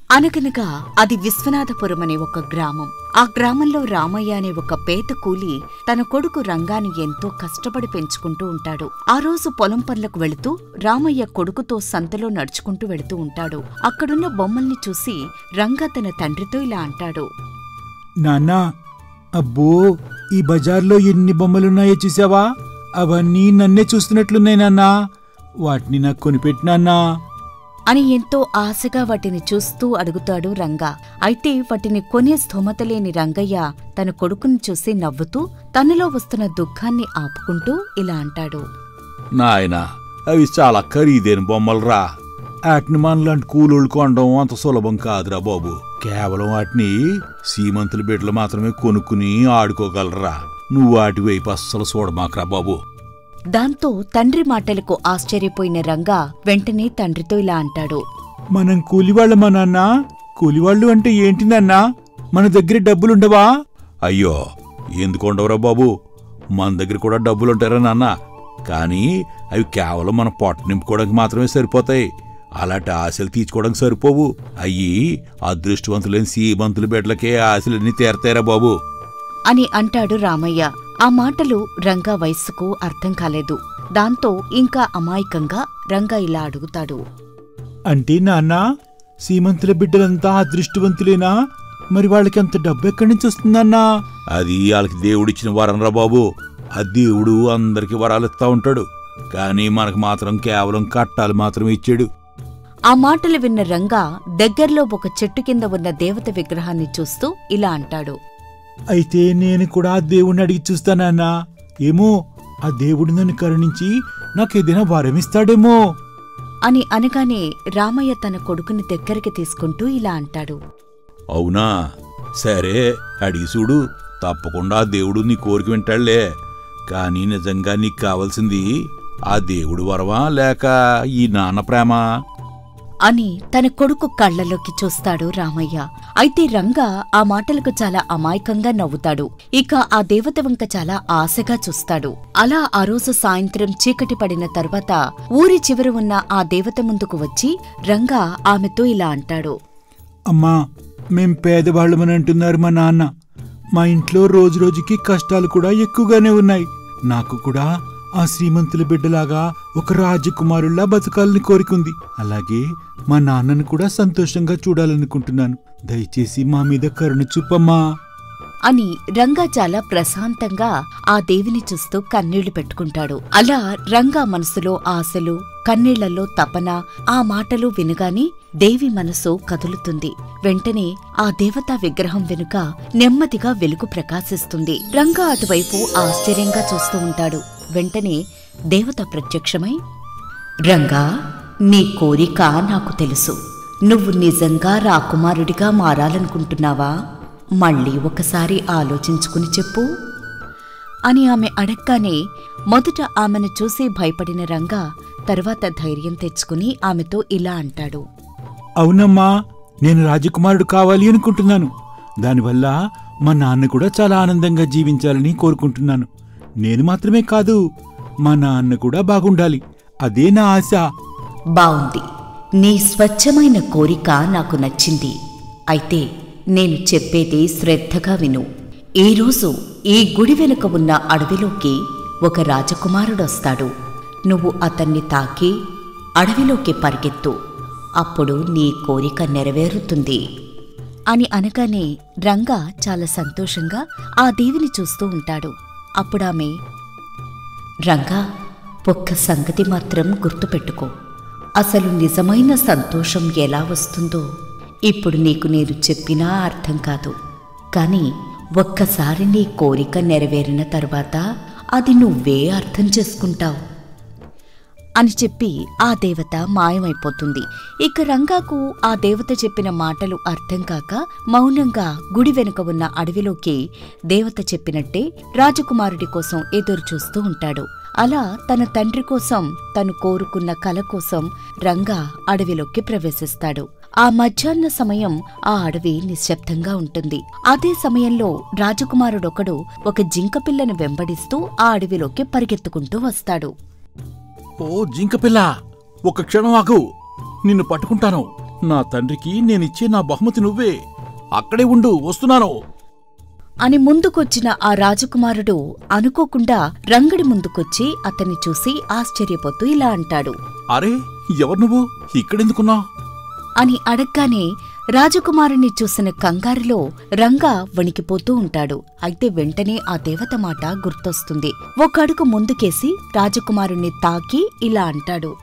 అనగనగా అది విశ్వనాథపురం అనే ఒక గ్రామం. ఆ గ్రామంలో రామయ్య అనే ఒక పేద కూలి తన కొడుకు రంగాని ఎంతో కష్టపడి పెంచుకుంటూ ఉంటాడు. ఆ రోజు పొలం పనులకు వెళుతూ రామయ్య కొడుకుతో సంతలో నడుచుకుంటూ వెళుతూ ఉంటాడు. అక్కడున్న బొమ్మల్ని చూసి రంగా తన తండ్రితో ఇలా అంటాడు. నాన్నా, అబ్బో, ఈ బజార్లో ఎన్ని బొమ్మలున్నాయో చూసావా? అవన్నీ నన్నే చూస్తున్నట్లున్నాయి నాన్నా. వాటిని నాకు కొనిపెట్టినాన్నా అని ఎంతో ఆశగా వాటిని చూస్తూ అడుగుతాడు రంగా. అయితే వాటిని కొనే స్థోమత లేని రంగయ్య తన కొడుకుని చూసి నవ్వుతూ తనలో వస్తున్న దుఃఖాన్ని ఆపుకుంటూ ఇలా అంటాడు. నాయనా, అవి చాలా ఖరీదైన బొమ్మలురా. వాటిని మనలాంటి కూలోళ్ళు కొనడం అంత సులభం కాదురా బాబు. కేవలం వాటిని సీమంతుల బిడ్డలు మాత్రమే కొనుక్కుని ఆడుకోగలరా. నువ్వు వాటి వైపు అస్సలు చూడమాకరా బాబు. దాంతో తండ్రి మాటలకు ఆశ్చర్యపోయిన రంగా వెంటనే తండ్రితో ఇలా అంటాడు. మనం కూలివాళ్ళమా నాన్నా? కూలివాళ్ళు అంటే ఏంటి నాన్నా? మన దగ్గర డబ్బులుండవా? అయ్యో, ఎందుకుండవరా బాబు, మన దగ్గర కూడా డబ్బులుంటారా నాన్న. కానీ అవి కేవలం మన పొట్ట నింపుకోవడానికి మాత్రమే సరిపోతాయి. అలాంటి ఆశలు తీర్చుకోవడానికి సరిపోవు. అయ్యి అదృష్టవంతులైన సీమంతుల బిడ్డలకే ఆశలన్నీ తీరతాయిరా బాబు అని అంటాడు రామయ్య. ఆ మాటలు రంగా వయస్సుకు అర్థం కాలేదు. దాంతో ఇంకా అమాయకంగా రంగా ఇలా అడుగుతాడు. అంటే నాన్నా, సీమంతుల బిడ్డలంతా అదృష్టవంతులేనా? మరి వాళ్ళకి అంత డబ్బు ఎక్కడి నుంచి వస్తుందన్నా? అది వాళ్ళకి దేవుడిచ్చిన వరంరా బాబు. ఆ దేవుడు అందరికి వరాలిస్తా ఉంటాడు, కానీ మనకు మాత్రం కేవలం కట్టాలు మాత్రమే ఇచ్చాడు. ఆ మాటలు విన్న రంగా దగ్గర్లో ఒక చెట్టు కింద ఉన్న దేవత విగ్రహాన్ని చూస్తూ ఇలా అంటాడు. అయితే నేను కూడా ఆ దేవుణ్ణి అడిగి చూస్తానన్నా. ఏమో, ఆ దేవుడు నన్ను కరుణించి నాకేదైనా వరమిస్తాడేమో అని అనగానే రామయ్య తన కొడుకుని దగ్గరికి తీసుకుంటూ ఇలా అంటాడు. అవునా, సరే, అడిగి చూడు. తప్పకుండా ఆ దేవుడు నీ కోరిక వింటాడులే. కానీ నిజంగా నీకు కావాల్సింది ఆ దేవుడు వరమా లేక ఈ నాన్న ప్రేమ అని తన కొడుకు కళ్లలోకి చూస్తాడు రామయ్య. అయితే రంగా ఆ మాటలకు చాలా అమాయకంగా నవ్వుతాడు. ఇక ఆ దేవత వంక చాలా ఆశగా చూస్తాడు. అలా ఆ రోజు సాయంత్రం చీకటి పడిన తరువాత ఊరి చివర ఉన్న ఆ దేవత ముందుకు వచ్చి రంగా ఆమెతో ఇలా అంటాడు. అమ్మా, మేం పేదవాళ్ళమని అంటున్నారు మా నాన్న. మా ఇంట్లో రోజురోజుకి కష్టాలు కూడా ఎక్కువగానే ఉన్నాయి. నాకు కూడా ఆ శ్రీమంతుల బిడ్డలాగా ఒక రాజకుమారుల్లా బతకాలని కోరికుంది. అలాగే మా నాన్నను కూడా సంతోషంగా చూడాలనుకుంటున్నాను. దయచేసి మా మీద కరుణ చూపమ్మా అని రంగా చాలా ప్రశాంతంగా ఆ దేవిని చూస్తూ కన్నీళ్లు పెట్టుకుంటాడు. అలా రంగా మనసులో ఆశలు, కన్నీళ్లలో తపన, ఆ మాటలు వినగానే దేవి మనసు కదులుతుంది. వెంటనే ఆ దేవతా విగ్రహం వెనుక నెమ్మదిగా వెలుగు ప్రకాశిస్తుంది. రంగా అటువైపు ఆశ్చర్యంగా చూస్తూ ఉంటాడు. వెంటనే దేవత ప్రత్యక్షమై, రంగా, నీ కోరిక నాకు తెలుసు. నువ్వు నిజంగా రాకుమారుడిగా మారాలనుకుంటున్నావా? మళ్ళీ ఒకసారి ఆలోచించుకుని చెప్పు అని ఆమె అడగ్గానే మొదట ఆమెను చూసి భయపడిన రంగా తర్వాత ధైర్యం తెచ్చుకుని ఆమెతో ఇలా అంటాడు. అవునమ్మా, నేను రాజకుమారుడు కావాలి అనుకుంటున్నాను. దానివల్ల మా నాన్న కూడా చాలా ఆనందంగా జీవించాలని కోరుకుంటున్నాను. నేను మాత్రమే కాదు, మా నాన్న కూడా బాగుండాలి. అదే నా ఆశ. బావుంది. నీ స్వచ్ఛమైన కోరిక నాకు నచ్చింది. అయితే నేను చెప్పేది శ్రద్ధగా విను. ఈరోజు ఈ గుడి వెనుక ఉన్న అడవిలోకి ఒక రాజకుమారుడొస్తాడు. నువ్వు అతన్ని తాకి అడవిలోకి పరిగెత్తు. అప్పుడు నీ కోరిక నెరవేరుతుంది అని అనగానే రంగా చాలా సంతోషంగా ఆ దేవిని చూస్తూ ఉంటాడు. అప్పుడామె, రంగా, ఒక్క సంగతి మాత్రం గుర్తుపెట్టుకో. అసలు నిజమైన సంతోషం ఎలా వస్తుందో ఇప్పుడు నీకు నేను చెప్పినా అర్థం కాదు. కానీ ఒక్కసారి నీ కోరిక నెరవేరిన తర్వాత అది నువ్వే అర్థం చేసుకుంటావు అని చెప్పి ఆ దేవత మాయమైపోతుంది. ఇక రంగాకు ఆ దేవత చెప్పిన మాటలు అర్థం కాక మౌనంగా గుడి వెనుక ఉన్న అడవిలోకి దేవత చెప్పినట్టే రాజకుమారుడి కోసం ఎదురుచూస్తూ ఉంటాడు. అలా తన తండ్రి కోసం, తను కోరుకున్న కల కోసం రంగా అడవిలోకి ప్రవేశిస్తాడు. ఆ మధ్యాహ్న సమయం ఆ అడవి నిశ్శబ్దంగా ఉంటుంది. అదే సమయంలో రాజకుమారుడొకడు ఒక జింకపిల్లను వెంబడిస్తూ ఆ అడవిలోకి పరిగెత్తుకుంటూ వస్తాడు. ఓ జింకపిల్ల, ఒక క్షణం ఆగు, నిన్ను పట్టుకుంటాను. నా తండ్రికి నేనిచ్చే నా బహుమతి నువ్వే. అక్కడే ఉండు, వస్తున్నాను అని ముందుకొచ్చిన ఆ రాజకుమారుడు అనుకోకుండా రంగడి ముందుకొచ్చి అతన్ని చూసి ఆశ్చర్యపోతూ ఇలా అంటాడు. అరే, ఎవరు నువ్వు? ఇక్కడెందుకున్నా? అని అడగ్గానే రాజకుమారుణ్ణి చూసిన కంగారులో రంగా వణికిపోతూ ఉంటాడు. అయితే వెంటనే ఆ దేవత మాట గుర్తొస్తుంది. ఒక అడుగు ముందుకేసి రాజకుమారుణ్ణి తాకి ఇలా అంటాడు.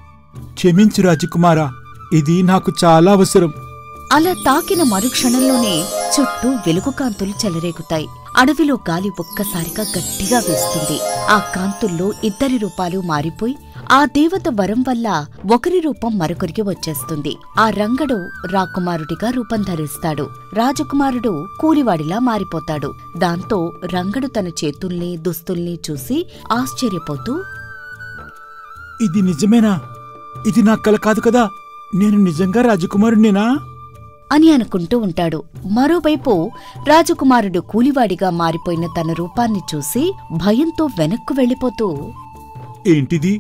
క్షమించు రాజకుమారా, ఇది నాకు చాలా అవసరం. అలా తాకిన మరుక్షణంలోనే చుట్టూ వెలుగు కాంతులు చెలరేగుతాయి. అడవిలో గాలి ఒక్కసారిగా గట్టిగా వేస్తుంది. ఆ కాంతుల్లో ఇద్దరి రూపాలు మారిపోయి ఆ దేవత వరం వల్ల ఒకరి రూపం మరొకరికి వచ్చేస్తుంది. ఆ రంగడు రాకుమారుడిగా రూపం ధరిస్తాడు. రాజకుమారుడు కూలివాడిలా మారిపోతాడు. దాంతో రంగడు తన చేతుల్ని దుస్తుల్ని చూసి ఆశ్చర్యపోతూ, ఇది నిజమేనా? ఇది నా కల కాదు కదా? నేను నిజంగా రాజకుమారుణ్ణేనా అని అనుకుంటూ ఉంటాడు. మరోవైపు రాజకుమారుడు కూలివాడిగా మారిపోయిన తన రూపాన్ని చూసి భయంతో వెనక్కు వెళ్ళిపోతూ, ఏంటిది?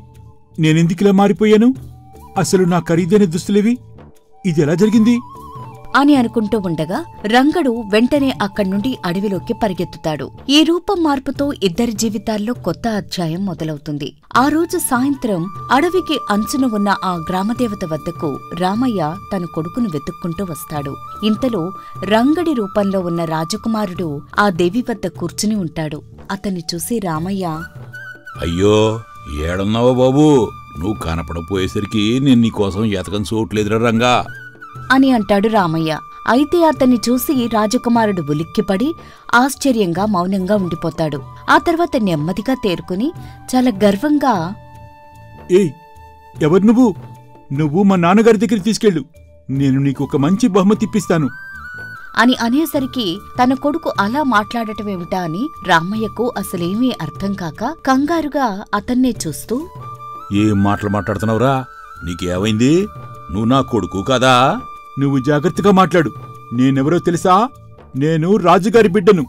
నేనెందుకిలా మారిపోయాను? అసలు నా ఖరీదైన దుస్తులేవి? ఇదెలా జరిగింది అని అనుకుంటూ ఉండగా రంగడు వెంటనే అక్కడ్నుండి అడవిలోకి పరిగెత్తుతాడు. ఈ రూపం మార్పుతో ఇద్దరి జీవితాల్లో కొత్త అధ్యాయం మొదలవుతుంది. ఆ రోజు సాయంత్రం అడవికి అంచున ఉన్న ఆ గ్రామదేవత వద్దకు రామయ్య తన కొడుకును వెతుక్కుంటూ వస్తాడు. ఇంతలో రంగడి రూపంలో ఉన్న రాజకుమారుడు ఆ దేవి వద్ద కూర్చుని ఉంటాడు. అతన్ని చూసి రామయ్య, అయ్యో, ఏడున్నావా బాబూ? నువ్వు కనపడపోయేసరికి నేను నీకోసం ఎతకని చోట్లేదురా రంగా అని అంటాడు రామయ్య. అయితే అతన్ని చూసి రాజకుమారుడు ఉలిక్కిపడి ఆశ్చర్యంగా మౌనంగా ఉండిపోతాడు. ఆ తర్వాత నెమ్మదిగా తేరుకుని చాలా గర్వంగా, ఏయ్, ఎవరు నువ్వు? నువ్వు మా నాన్నగారి దగ్గరికి తీసుకెళ్ళు. నేను నీకు ఒక మంచి బహుమతి ఇప్పిస్తాను అని అనేసరికి తన కొడుకు అలా మాట్లాడటమేమిటా అని రామయ్యకు అసలేమీ అర్థం కాక కంగారుగా అతన్నే చూస్తూ, ఏం మాటలు మాట్లాడుతున్నావురా? నీకేమైంది? నువ్వు నా కొడుకు కదా? నువ్వు జాగ్రత్తగా మాట్లాడు. నేనెవరో తెలుసా? నేను రాజుగారి బిడ్డను.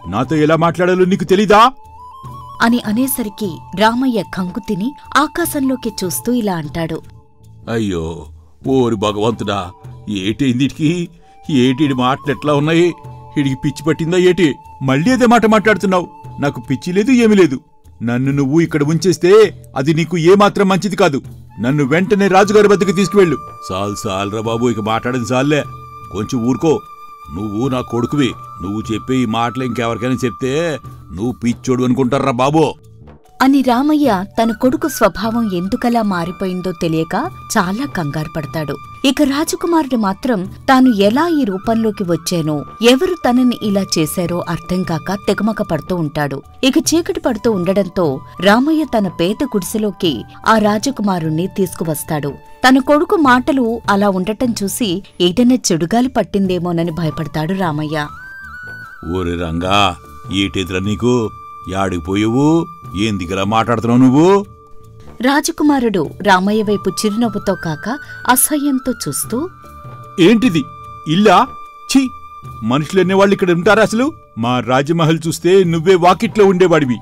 నాతో ఎలా మాట్లాడాలో నీకు తెలీదా అని అనేసరికి రామయ్య కంగు తిని ఆకాశంలోకి చూస్తూ ఇలా అంటాడు. అయ్యో, ఓరి భగవంతుడా, ఏటైందిటికి? ఏటిడి మాటలెట్లా ఉన్నాయి? ఇడికి పిచ్చి పట్టిందా ఏటి? మళ్ళీ అదే మాట మాట్లాడుతున్నావు. నాకు పిచ్చి లేదు, ఏమీ లేదు. నన్ను నువ్వు ఇక్కడ ఉంచేస్తే అది నీకు ఏమాత్రం మంచిది కాదు. నన్ను వెంటనే రాజుగారి వద్దకు తీసుకువెళ్ళు. సాల్రా బాబు, ఇక మాట్లాడేది చాలే. కొంచెం ఊరుకో. నువ్వు నా కొడుకువి. నువ్వు చెప్పే ఈ మాటలు ఇంకెవరికైనా చెప్తే నువ్వు పిచ్చోడు అనుకుంటారా బాబు అని రామయ్య తన కొడుకు స్వభావం ఎందుకలా మారిపోయిందో తెలియక చాలా కంగారు పడతాడు. ఇక రాజకుమారుడు మాత్రం తాను ఎలా ఈ రూపంలోకి వచ్చానో, ఎవరు తనని ఇలా చేశారో అర్థం కాక తెగమక పడుతూ ఉంటాడు. ఇక చీకటి పడుతూ ఉండడంతో రామయ్య తన పేద గుడిసెలోకి ఆ రాజకుమారుణ్ణి తీసుకువస్తాడు. తన కొడుకు మాటలు అలా ఉండటం చూసి ఏదైనా చెడుగాలి పట్టిందేమోనని భయపడతాడు రామయ్య. ఓరి రంగా, ఏటెదురా నీకు? యాడిపోయావు? ఏందిగలా మాట్లాడుతున్నావు నువ్వు? రాజకుమారుడు రామయ్య వైపు చిరునవ్వుతో కాక అసహ్యంతో చూస్తూ, ఏంటిది? ఇల్లా? ఛీ, మనుషులనేవాళ్ళు ఇక్కడ ఉంటారా అసలు? మా రాజమహల్ చూస్తే నువ్వే వాకిట్లో ఉండేవాడివి.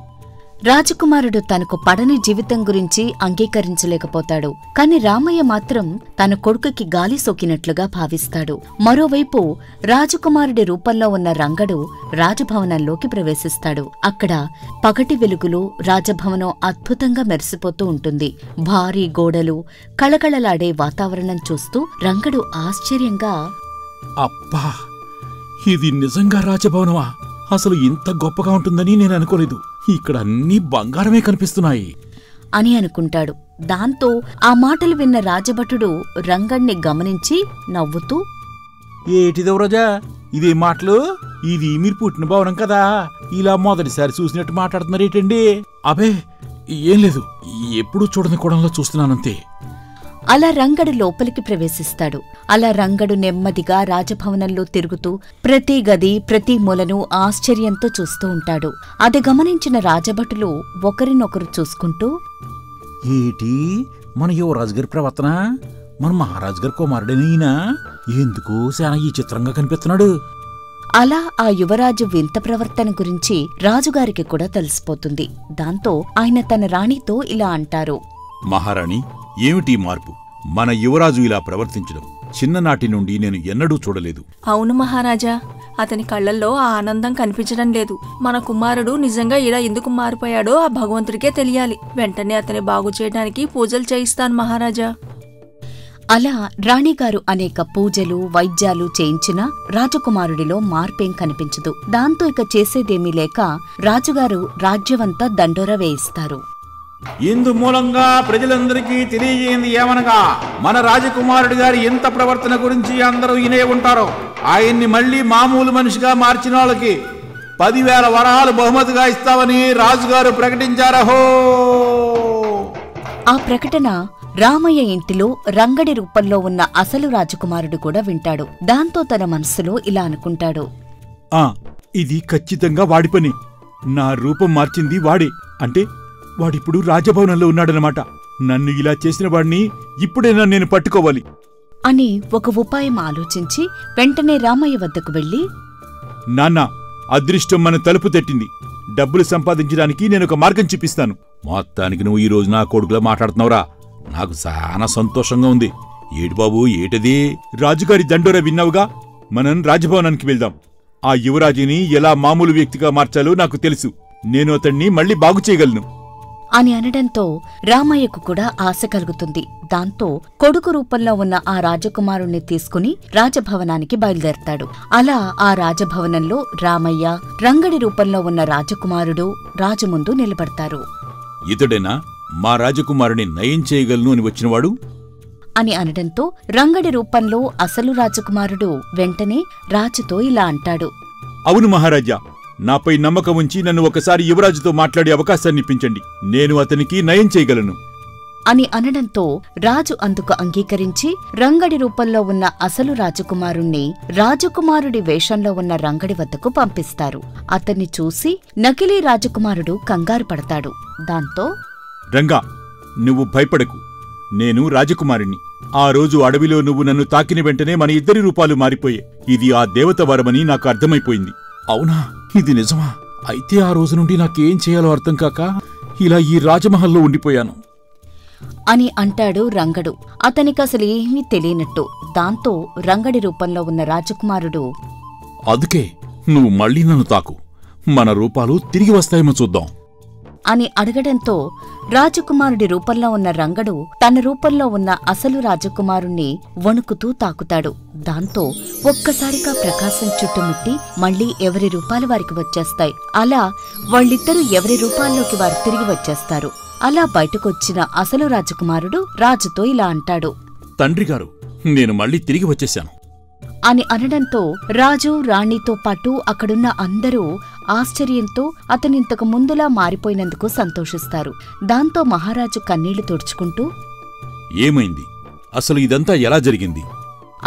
రాజకుమారుడు తనకు పడని జీవితం గురించి అంగీకరించలేకపోతాడు. కాని రామయ్య మాత్రం తన కొడుకుకి గాలి సోకినట్లుగా భావిస్తాడు. మరోవైపు రాజకుమారుడి రూపంలో ఉన్న రంగడు రాజభవనంలోకి ప్రవేశిస్తాడు. అక్కడ పగటి వెలుగులో రాజభవనం అద్భుతంగా మెరిసిపోతూ ఉంటుంది. భారీ గోడలు, కళకళలాడే వాతావరణం చూస్తూ రంగడు ఆశ్చర్యంగా, అబ్బా, ఇది నిజంగా రాజభవనమా? అసలు ఇంత గొప్పగా ఉంటుందని నేను అనుకోలేదు. ఇక్కడ అన్నీ బంగారమే కనిపిస్తున్నాయి అని అనుకుంటాడు. దాంతో ఆ మాటలు విన్న రాజభటుడు రంగణ్ణి గమనించి నవ్వుతూ, ఏటిదెవరోజా ఇదే మాటలు? ఇది మీరు పుట్టిన భవనం కదా? ఇలా మొదటిసారి చూసినట్టు మాట్లాడుతున్నారేటండి? అబే, ఏం లేదు, ఎప్పుడూ చూడని కోణంలో చూస్తున్నానంతే. అలా రంగడు లోపలికి ప్రవేశిస్తాడు. అలా రంగడు నెమ్మదిగా రాజభవనంలో తిరుగుతూ ప్రతి గది, ప్రతి మూలను ఆశ్చర్యంతో చూస్తూ ఉంటాడు. అది గమనించిన రాజభటులు ఒకరినొకరు చూసుకుంటూ, ఏటి, మన యువరాజు గారి ప్రవర్తన? మన మహారాజు గారి కుమారుడేనా? ఎందుకు చాలా ఈ చిత్రంగా కనిపిస్తున్నాడు? అలా ఆ యువరాజు వింత ప్రవర్తన గురించి రాజుగారికి కూడా తెలిసిపోతుంది. దాంతో ఆయన తన రాణితో ఇలా అంటారు. మహారాణి, ఏమిటి మార్పు? మన యువరాజు ఇలా ప్రవర్తించడం చిన్ననాటి నుండి నేను ఎన్నడూ చూడలేదు. అవును మహారాజా, అతని కళ్ళల్లో ఆ ఆనందం కనిపించడం లేదు. మన కుమారుడు నిజంగా ఇలా ఎందుకు మారిపోయాడో ఆ భగవంతుడికే తెలియాలి. వెంటనే అతని బాగు చేయడానికి పూజలు చేయిస్తాను మహారాజా. అలా రాణిగారు అనేక పూజలు వైద్యాలు చేయించినా రాజకుమారుడిలో మార్పేం కనిపించదు. దాంతో ఇక చేసేదేమీ లేక రాజుగారు రాజ్యమంతా దండోర వేయిస్తారు. ఇందు మూలంగా ప్రజలందరికీ తెలియజేయింది ఏమనగా, మన రాజకుమారుడి గారి ఎంత ప్రవర్తన గురించి అందరూ వినే ఉంటారో. ఆయన్ని మళ్లీ మామూలు మనిషిగా మార్చిన వాళ్ళకి 10,000 వరహాలు బహుమతిగా ఇస్తామని రాజుగారు ప్రకటించారహో. ఆ ప్రకటన రామయ్య ఇంటిలో రంగడి రూపంలో ఉన్న అసలు రాజకుమారుడు కూడా వింటాడు. దాంతో తన మనసులో ఇలా అనుకుంటాడు, ఇది ఖచ్చితంగా వాడి పని. నా రూపం మార్చింది వాడే. అంటే వాడిప్పుడు రాజభవనంలో ఉన్నాడనమాట. నన్ను ఇలా చేసిన వాడిని ఇప్పుడైనా నేను పట్టుకోవాలి అని ఒక ఉపాయం ఆలోచించి వెంటనే రామయ్య వద్దకు వెళ్లి, నాన్న, అదృష్టం మన తలుపు తట్టింది. డబ్బులు సంపాదించడానికి నేనొక మార్గం చూపిస్తాను. మొత్తానికి నువ్వు ఈ రోజు నా కొడుకులా మాట్లాడుతున్నావురా. నాకు చాలా సంతోషంగా ఉంది. ఏటి బాబు, ఏటది? రాజుగారి దండోర విన్నావుగా, మనం రాజభవనానికి వెళ్దాం. ఆ యువరాజుని ఎలా మామూలు వ్యక్తిగా మార్చాలో నాకు తెలుసు. నేను అతన్ని మళ్లీ బాగు చేయగలను అని అనడంతో రామయ్యకు కూడా ఆశ కలుగుతుంది. దాంతో కొడుకు రూపంలో ఉన్న ఆ రాజకుమారుణ్ణి తీసుకుని రాజభవనానికి బయలుదేరతాడు. అలా ఆ రాజభవనంలో రామయ్య, రంగడి రూపంలో ఉన్న రాజకుమారుడు రాజు ముందు నిలబడతారు. ఇతడేనా మా రాజకుమారుని నయం చేయగలను అని వచ్చినవాడు అని అనడంతో రంగడి రూపంలో అసలు రాజకుమారుడు వెంటనే రాజుతో ఇలా అంటాడు, అవును మహారాజా, నాపై నమ్మకం ఉంచి నన్ను ఒకసారి యువరాజుతో మాట్లాడే అవకాశాన్ని ఇప్పించండి. నేను అతనికి నయం చేయగలను అని అనడంతో రాజు అందుకు అంగీకరించి రంగడి రూపంలో ఉన్న అసలు రాజకుమారుణ్ణి రాజకుమారుడి వేషంలో ఉన్న రంగడి వద్దకు పంపిస్తారు. అతన్ని చూసి నకిలీ రాజకుమారుడు కంగారు పడతాడు. దాంతో, రంగా, నువ్వు భయపడకు. నేను రాజకుమారుణ్ణి. ఆ రోజు అడవిలో నువ్వు నన్ను తాకిన వెంటనే మన ఇద్దరి రూపాలు మారిపోయే. ఇది ఆ దేవత వరమని నాకు అర్థమైపోయింది. అవునా? ఇది నిజమా? అయితే ఆ రోజు నుండి నాకేం చేయాలో అర్థం కాక ఇలా ఈ రాజమహల్లో ఉండిపోయాను అని అంటాడు రంగడు. అతనికసలేమీ తెలియనట్టు. దాంతో రంగడి రూపంలో ఉన్న రాజకుమారుడు, అందుకే నువ్వు మళ్ళీ నన్ను తాకు, మన రూపాలు తిరిగి వస్తాయేమో చూద్దాం అని అడగడంతో రాజకుమారుడి రూపంలో ఉన్న రంగడు తన రూపంలో ఉన్న అసలు రాజకుమారుణ్ణి వణుకుతూ తాకుతాడు. దాంతో ఒక్కసారిగా ప్రకాశం చుట్టుముట్టి మళ్లీ ఎవరి రూపాలు వారికి వచ్చేస్తాయి. అలా వాళ్ళిద్దరూ ఎవరి రూపాల్లోకి వారు తిరిగి వచ్చేస్తారు. అలా బయటకొచ్చిన అసలు రాజకుమారుడు రాజుతో ఇలా అంటాడు, తండ్రిగారు, నేను మళ్ళీ తిరిగి వచ్చేశాను అని అనడంతో రాజు, రాణితో పాటు అక్కడున్న అందరూ ఆశ్చర్యంతో అతనింతకు ముందులా మారిపోయినందుకు సంతోషిస్తారు. దాంతో మహారాజు కన్నీళ్లు తుడుచుకుంటూ, ఏమైంది? అసలు ఇదంతా ఎలా జరిగింది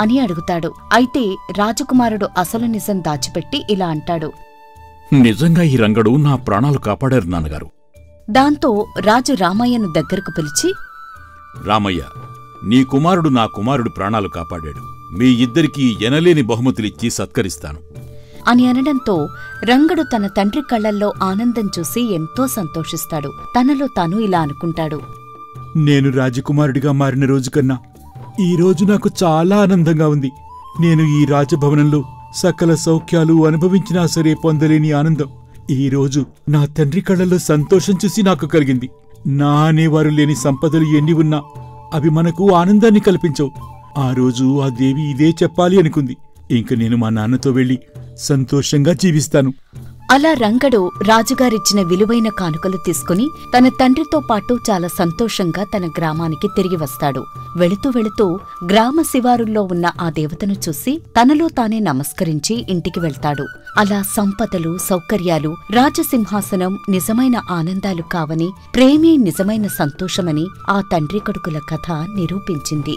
అని అడుగుతాడు. అయితే రాజకుమారుడు అసలు నిజం దాచిపెట్టి ఇలా అంటాడు, నిజంగా ఈ రంగడు నా ప్రాణాలు కాపాడారు నాన్నగారు. దాంతో రాజు రామయ్యను దగ్గరకు పిలిచి, రామయ్య, నీ కుమారుడు నా కుమారుడు ప్రాణాలు కాపాడాడు. మీ ఇద్దరికీ ఎనలేని బహుమతులిచ్చి సత్కరిస్తాను అని అనడంతో రంగడు తన తండ్రి కళ్లల్లో ఆనందం చూసి ఎంతో సంతోషిస్తాడు. తనలో తాను ఇలా అనుకుంటాడు, నేను రాజకుమారుడిగా మారిన రోజు కన్నా ఈ రోజు నాకు చాలా ఆనందంగా ఉంది. నేను ఈ రాజభవనంలో సకల సౌఖ్యాలు అనుభవించినా సరే పొందలేని ఆనందం ఈ రోజు నా తండ్రి కళ్లలో సంతోషం చూసి నాకు కలిగింది. నా అనేవారు లేని సంపదలు ఎన్ని ఉన్నా అవి మనకు ఆనందాన్ని కల్పించవు. ఆ రోజు ఆ దేవి ఇదే చెప్పాలి అనుకుంది. ఇంక నేను మా నాన్నతో వెళ్లి సంతోషంగా జీవిస్తాను. అలా రంగడు రాజుగారిచ్చిన విలువైన కానుకలు తీసుకుని తన తండ్రితో పాటు చాలా సంతోషంగా తన గ్రామానికి తిరిగి వస్తాడు. వెళుతూ వెళుతూ గ్రామ శివారుల్లో ఉన్న ఆ దేవతను చూసి తనలో తానే నమస్కరించి ఇంటికి వెళ్తాడు. అలా సంపదలు, సౌకర్యాలు, రాజసింహాసనం నిజమైన ఆనందాలు కావని, ప్రేమే నిజమైన సంతోషమని ఆ తండ్రి కొడుకుల కథ నిరూపించింది.